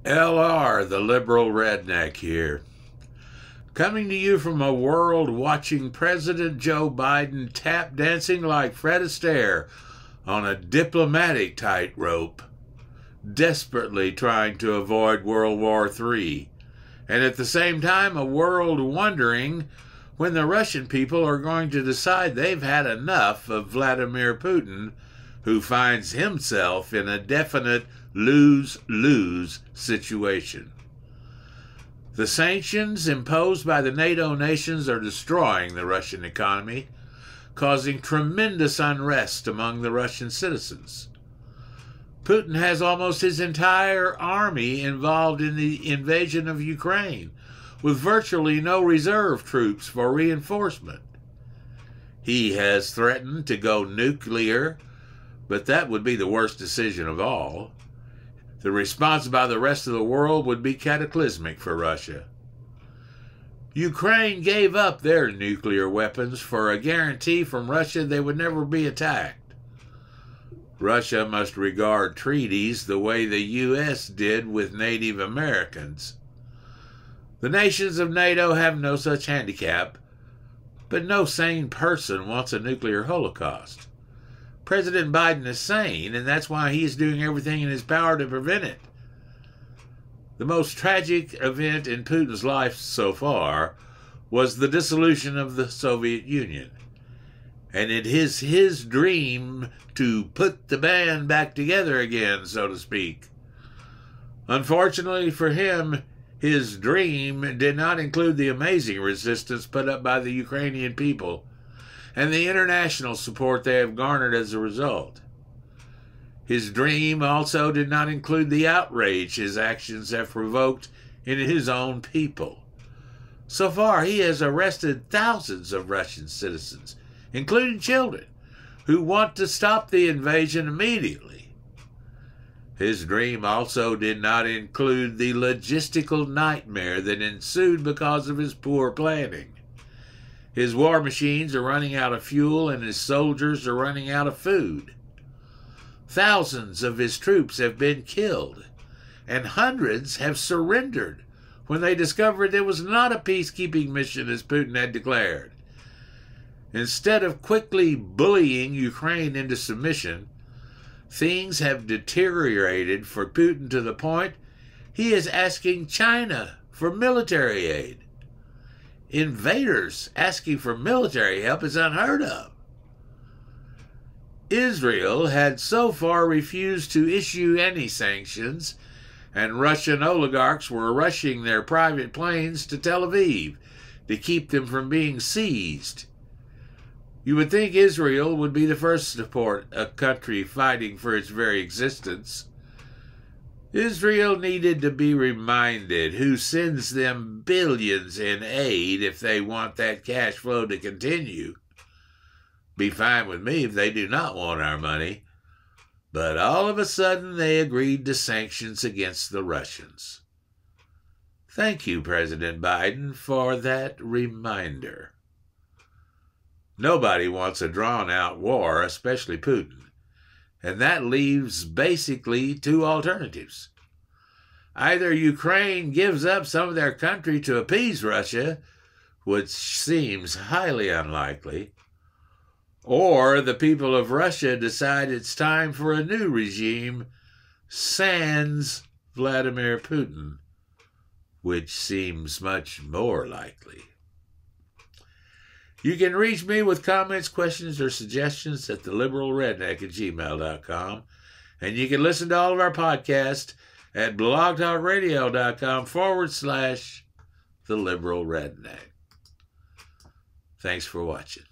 LR, the Liberal Redneck here. Coming to you from a world watching President Joe Biden tap dancing like Fred Astaire on a diplomatic tightrope, desperately trying to avoid World War III, and at the same time a world wondering when the Russian people are going to decide they've had enough of Vladimir Putin, who finds himself in a definite lose-lose situation. The sanctions imposed by the NATO nations are destroying the Russian economy, causing tremendous unrest among the Russian citizens. Putin has almost his entire army involved in the invasion of Ukraine, with virtually no reserve troops for reinforcement. He has threatened to go nuclear, but that would be the worst decision of all. The response by the rest of the world would be cataclysmic for Russia. Ukraine gave up their nuclear weapons for a guarantee from Russia they would never be attacked. Russia must regard treaties the way the U.S. did with Native Americans. The nations of NATO have no such handicap, but no sane person wants a nuclear holocaust. President Biden is sane, and that's why he is doing everything in his power to prevent it. The most tragic event in Putin's life so far was the dissolution of the Soviet Union. And it is his dream to put the band back together again, so to speak. Unfortunately for him, his dream did not include the amazing resistance put up by the Ukrainian people and the international support they have garnered as a result. His dream also did not include the outrage his actions have provoked in his own people. So far, he has arrested thousands of Russian citizens, including children, who want to stop the invasion immediately. His dream also did not include the logistical nightmare that ensued because of his poor planning. His war machines are running out of fuel and his soldiers are running out of food. Thousands of his troops have been killed, and hundreds have surrendered when they discovered it was not a peacekeeping mission as Putin had declared. Instead of quickly bullying Ukraine into submission, things have deteriorated for Putin to the point he is asking China for military aid. Invaders asking for military help is unheard of. Israel had so far refused to issue any sanctions, and Russian oligarchs were rushing their private planes to Tel Aviv to keep them from being seized. You would think Israel would be the first to support a country fighting for its very existence. Israel needed to be reminded who sends them billions in aid if they want that cash flow to continue. Be fine with me if they do not want our money, but all of a sudden they agreed to sanctions against the Russians. Thank you, President Biden, for that reminder. Nobody wants a drawn-out war, especially Putin. And that leaves basically two alternatives. Either Ukraine gives up some of their country to appease Russia, which seems highly unlikely, or the people of Russia decide it's time for a new regime, sans Vladimir Putin, which seems much more likely. You can reach me with comments, questions, or suggestions at theliberalredneck@gmail.com. And you can listen to all of our podcasts at blogtalkradio.com/theliberalredneck. Thanks for watching.